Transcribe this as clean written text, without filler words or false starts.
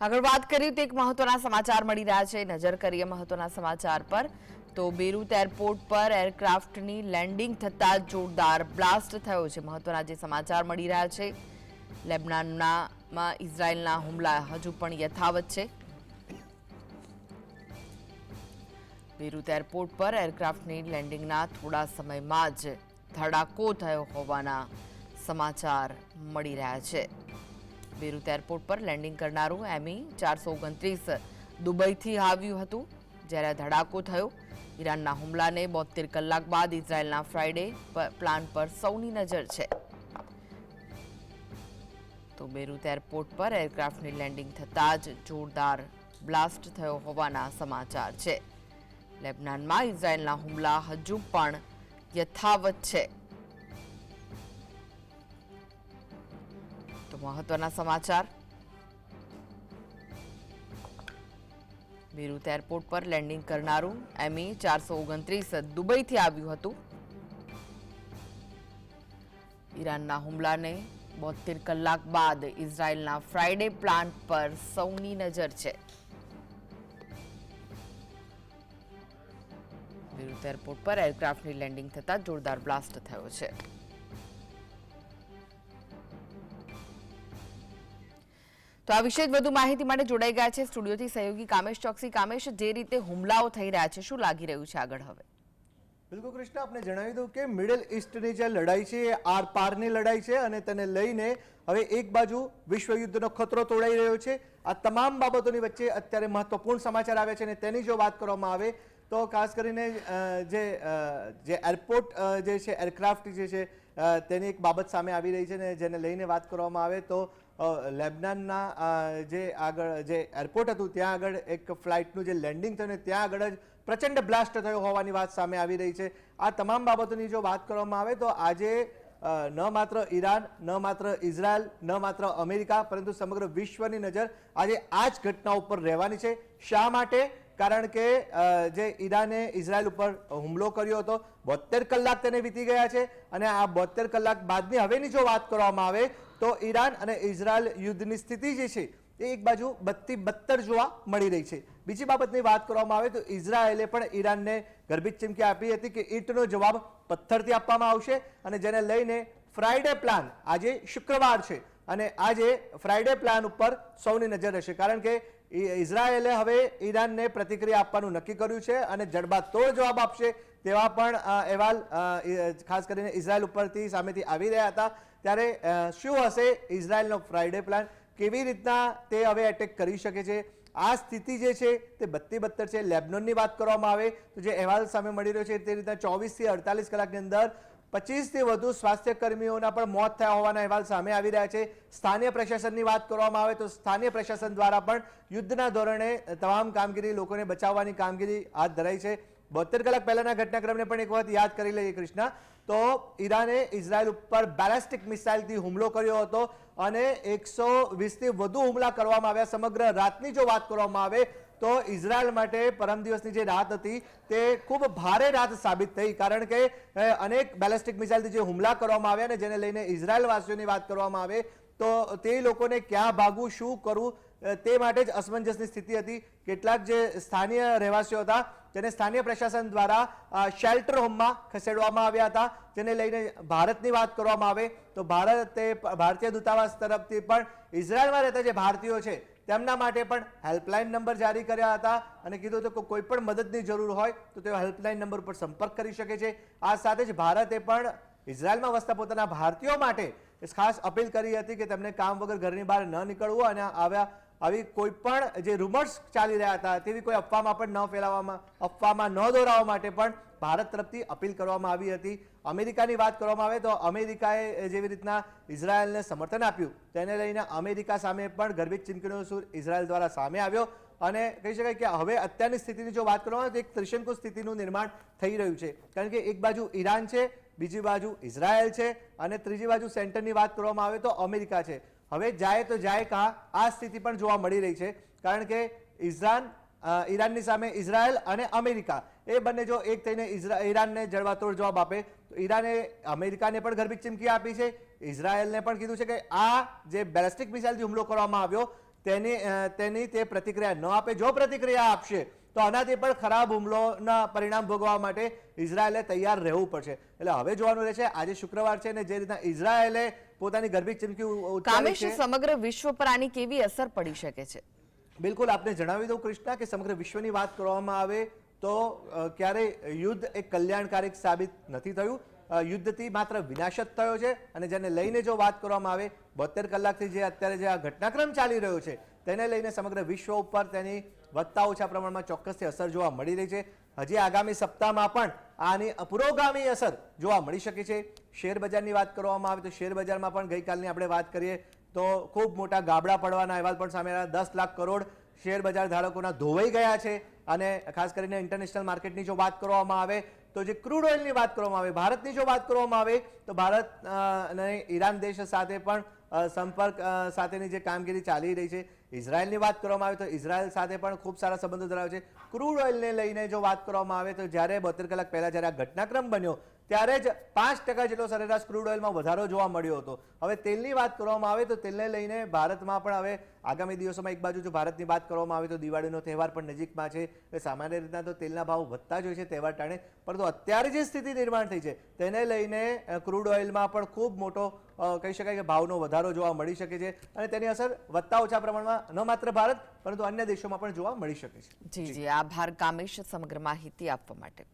આગળ વાત કરીએ તો એક મહત્વના સમાચાર મળી રહ્યા છે. નજર કરીએ મહત્વના સમાચાર પર તો બેરૂત એરપોર્ટ પર એરક્રાફ્ટની લેન્ડિંગ થતાં જોરદાર બ્લાસ્ટ થયો છે. મહત્વના જે સમાચાર મળી રહ્યા છે, લેબનાનમાં ઇઝરાયલના હુમલા હજુ પણ યથાવત છે. બેરૂત એરપોર્ટ પર એરક્રાફ્ટની લેન્ડિંગના થોડા સમયમાં જ ધડાકો થયો હોવાના સમાચાર મળી રહ્યા છે. બેરૂત એરપોર્ટ પર લેન્ડિંગ કરનારું ME-429 દુબઈથી આવ્યું હતું, જ્યારે ધડાકો થયો. ઈરાનના હુમલાને 72 કલાક બાદ ઇઝરાયલના ફ્રાઇડે પ્લાન પર સૌની નજર છે. તો બેરૂત એરપોર્ટ પર એરક્રાફ્ટની લેન્ડિંગ થતાં જ જોરદાર બ્લાસ્ટ થયો હોવાના સમાચાર છે. લેબનાનમાં ઇઝરાયલના હુમલા હજુ પણ યથાવત છે. તો મહત્વના સમાચાર, બેરૂત એરપોર્ટ પર લેન્ડિંગ કરનારું ME-429 દુબઈથી આવ્યું હતું. ઈરાનના હુમલાને 72 કલાક બાદ ઇઝરાયલના ફ્રાઇડે પ્લાન્ટ પર સૌની નજર છે. બેરૂત એરપોર્ટ પર એરક્રાફ્ટની લેન્ડિંગ થતાં જોરદાર બ્લાસ્ટ થયો છે. તો આ વિશે વધુ માહિતી માટે જોડાઈ ગયા છે સ્ટુડિયોથી સહયોગી કામેશ ચોકસી. કામેશ, જે રીતે હુમલાઓ થઈ રહ્યા છે, શું લાગી રહ્યું છે આગળ હવે? બિલકુલ કૃષ્ણ, આપણે જણાવી દઉં કે મિડલ ઇસ્ટની જે લડાઈ છે એ આર પારની લડાઈ છે અને તેને લઈને હવે એક બાજુ વિશ્વયુદ્ધનો ખતરો તોડાઈ રહ્યો છે. આ તમામ બાબતોની વચ્ચે અત્યારે મહત્વપૂર્ણ સમાચાર આવ્યા છે અને તેની જો વાત કરવામાં આવે તો ખાસ કરીને જે એરપોર્ટ જે છે એરક્રાફ્ટ જે છે તેની એક બાબત સામે આવી રહી છે ને જેને લઈને વાત કરવામાં આવે તો લેબનાનના જે આગળ જે એરપોર્ટ હતું ત્યાં આગળ એક ફ્લાઇટનું જે લેન્ડિંગ થયું ને ત્યાં આગળ જ પ્રચંડ બ્લાસ્ટ થયો હોવાની વાત સામે આવી રહી છે. આ તમામ બાબતોની જો વાત કરવામાં આવે તો આજે ન માત્ર ઈરાન, ન માત્ર ઇઝરાયલ, ન માત્ર અમેરિકા, પરંતુ સમગ્ર વિશ્વની નજર આજે આ જ ઘટના ઉપર રહેવાની છે. શા માટે? કારણ કે જે ઈરાને ઇઝરાયલ ઉપર હુમલો કર્યો હતો, 72 કલાક તેને વીતી ગયા છે અને આ 72 કલાક બાદની હવેની જો વાત કરવામાં આવે તો ઈરાન અને ઇઝરાયલ યુદ્ધની સ્થિતિ જે છે એ એક બાજુ બદતર જોવા મળી રહી છે. બીજી બાબતની વાત કરવામાં આવે તો ઇઝરાયલે પણ ઈરાનને ગર્ભિત ચીમકી આપી હતી કે ઈંટનો જવાબ પથ્થરથી આપવામાં આવશે અને જેને લઈને ફ્રાઇડે પ્લાન, આજે શુક્રવાર છે અને આજે ફ્રાઇડે પ્લાન ઉપર સૌની નજર રહેશે. કારણ કે ઇઝરાયલે હવે ઈરાનને પ્રતિક્રિયા આપવાનું નક્કી કર્યું છે અને જડબાતોડ જવાબ આપશે તેવા પણ અહેવાલ ખાસ કરીને ઇઝરાયલ ઉપરથી સામેથી આવી રહ્યા હતા. ત્યારે શું હશે ઇઝરાયલનો ફ્રાઇડે પ્લાન, કેવી રીતના તે હવે એટેક કરી શકે છે? આ સ્થિતિ જે છે તે બદતર છે. લેબનોનની વાત કરવામાં આવે તો જે અહેવાલ સામે મળી રહ્યો છે તે રીતના 24 થી 48 કલાકની અંદર 25 થી વધુ સ્વાસ્થ્ય કર્મીઓના પણ મોત થયા હોવાના અહેવાલ સામે આવી રહ્યા છે. સ્થાનીય પ્રશાસનની વાત કરવામાં આવે તો સ્થાનીય પ્રશાસન દ્વારા પણ યુદ્ધના ધોરણે તમામ કામગીરી, લોકોને બચાવવાની કામગીરી હાથ ધરાઈ છે. 72 કલાક પહેલાના ઘટનાક્રમને પણ એક વખત યાદ કરી લઈએ કૃષ્ણા, તો ઈરાને ઇઝરાયલ ઉપર બેલિસ્ટિક મિસાઇલથી હુમલો કર્યો હતો અને 120 થી વધુ હુમલા કરવામાં આવ્યા. સમગ્ર રાતની જો વાત કરવામાં આવે તો ઇઝરાયલ માટે પરમ દિવસની જે રાત હતી તે ખૂબ ભારે રાત સાબિત થઈ. કારણ કે અનેક બેલિસ્ટિક મિસાઇલથી જે હુમલા કરવામાં આવ્યા ને જેને લઈને ઇઝરાયલવાસીઓની વાત કરવામાં આવે તો તે લોકોને ક્યાં ભાગવું, શું કરવું તે માટે જ અસમંજસની સ્થિતિ હતી. કેટલાક જે સ્થાનીય રહેવાસીઓ હતા જેને સ્થાનીય પ્રશાસન દ્વારા શેલ્ટર હોમમાં ખસેડવામાં આવ્યા હતા. જેને લઈને ભારતની વાત કરવામાં આવે તો ભારતીય દૂતાવાસ તરફથી પણ ઇઝરાયલમાં રહેતા જે ભારતીયો છે તેમના માટે પણ હેલ્પલાઇન નંબર જારી કર્યા હતા અને કીધું હતું કે કોઈ પણ મદદની જરૂર હોય તો તેઓ હેલ્પલાઇન નંબર પર સંપર્ક કરી શકે છે. આ સાથે જ ભારતે પણ ઇઝરાયલમાં વસતા પોતાના ભારતીયો માટે ખાસ અપીલ કરી હતી કે તેમને કામ વગર ઘરની બહાર ન નીકળવું અને આવી કોઈ પણ જે રૂમર્સ ચાલી રહ્યા હતા તેવી કોઈ અફવામાં પણ ન ફેલાવવામાં, અફવામાં ન દોરાવવા માટે પણ ભારત તરફથી અપીલ કરવામાં આવી હતી. અમેરિકાની વાત કરવામાં આવે તો અમેરિકાએ જેવી રીતના ઇઝરાયલને સમર્થન આપ્યું તેને લઈને અમેરિકા સામે પણ ગર્ભિત ચીમકીનો સૂર ઇઝરાયલ દ્વારા સામે આવ્યો અને કહી શકાય કે હવે અત્યારની સ્થિતિની જો વાત કરવામાં આવે તો એક ત્રિશંકુ સ્થિતિનું નિર્માણ થઈ રહ્યું છે. કારણ કે એક બાજુ ઈરાન છે, બીજી બાજુ ઇઝરાયલ છે અને ત્રીજી બાજુ સેન્ટરની વાત કરવામાં આવે તો અમેરિકા છે. હવે જાય તો જાય કાં, આ સ્થિતિ પણ જોવા મળી રહી છે. કારણ કે ઈરાનની સામે ઇઝરાયલ અને અમેરિકા એ બંને જો એક થઈને ઈરાનને જડબાતોડ જવાબ આપે તો ઈરાને અમેરિકાને પણ ગર્ભિત ચીમકી આપી છે, ઇઝરાયલને પણ કીધું છે કે આ જે બેલિસ્ટિક મિસાઇલથી હુમલો કરવામાં આવ્યો તેની તે પ્રતિક્રિયા ન આપે. જો પ્રતિક્રિયા આપશે તો આનાથી પણ ખરાબ હુમલોના પરિણામ ભોગવવા માટે ઇઝરાયેલે તૈયાર રહેવું પડશે. એટલે હવે જોવાનું રહેશે. આજે શુક્રવાર છે અને જે રીતના ઇઝરાયેલે પોતાની ગર્ભિત ચીમકી ઉચ્ચારી કામેશ, છે, સમગ્ર વિશ્વ પર આની કેવી અસર પડી શકે છે? બિલકુલ આપને જણાવી દઉં કૃષ્ણા કે સમગ્ર વિશ્વની વાત કરવામાં આવે તો ક્યારેય યુદ્ધ એક કલ્યાણકારી સાબિત નથી થયું. યુદ્ધથી માત્ર વિનાશ જ થયો છે. અને જેને લઈને જો વાત કરવામાં આવે 72 કલાકથી જે અત્યારે જે આ ઘટનાક્રમ ચાલી રહ્યો છે તેને લઈને સમગ્ર વિશ્વ ઉપર તેની વધતા ઓછા પ્રમાણમાં ચોક્કસથી અસર જોવા મળી રહી છે. હજી આગામી સપ્તાહમાં પણ આની પુરોગામી અસર જોવા મળી શકે છે. શેર બજારની વાત કરવામાં આવે તો શેર બજારમાં પણ ગઈકાલની આપણે વાત કરીએ તો ખૂબ મોટા ગાબડા પડવાના અહેવાલ પણ સામે આવ્યા. 10 લાખ કરોડ શેર બજાર ધારકોના ધોવાઈ ગયા છે. અને ખાસ કરીને ઇન્ટરનેશનલ માર્કેટની જો વાત કરવામાં આવે તો જે ક્રૂડ ઓઇલની વાત કરવામાં આવે, ભારતની જો વાત કરવામાં આવે તો ભારત અને ઈરાન દેશ સાથે પણ સંપર્ક સાથેની જે કામગીરી ચાલી રહી છે. ઇઝરાયલની વાત કરવામાં આવે તો ઇઝરાયલ સાથે પણ ખૂબ સારા સંબંધો ધરાવે છે. ક્રૂડ ઓઇલને લઈને જો વાત કરવામાં આવે તો જ્યારે 72 કલાક પહેલા જ્યારે આ ઘટનાક્રમ બન્યો ત્યારે જ 5% જેટલો સરેરાશ ક્રૂડ ઓઇલમાં વધારો જોવા મળ્યો હતો. હવે તેલની વાત કરવામાં આવે તો તેલને લઈને ભારતમાં પણ હવે આગામી દિવસોમાં એક બાજુ જો ભારતની વાત કરવામાં આવે તો દિવાળીનો તહેવાર પણ નજીકમાં છે. એટલે સામાન્ય રીતના તો તેલના ભાવ વધતા જ હોય છે તહેવાર ટાણે, પરંતુ અત્યારે જે સ્થિતિ નિર્માણ થઈ છે તેને લઈને ક્રૂડ ઓઇલમાં પણ ખૂબ મોટો કહી શકાય કે ભાવનો વધારો જોવા મળી શકે છે. અને તેની અસર વધતા ઓછા પ્રમાણમાં ન માત્ર ભારત પરંતુ અન્ય દેશોમાં પણ જોવા મળી શકે છે. જી, આભાર કામેશ સમગ્ર માહિતી આપવા માટે.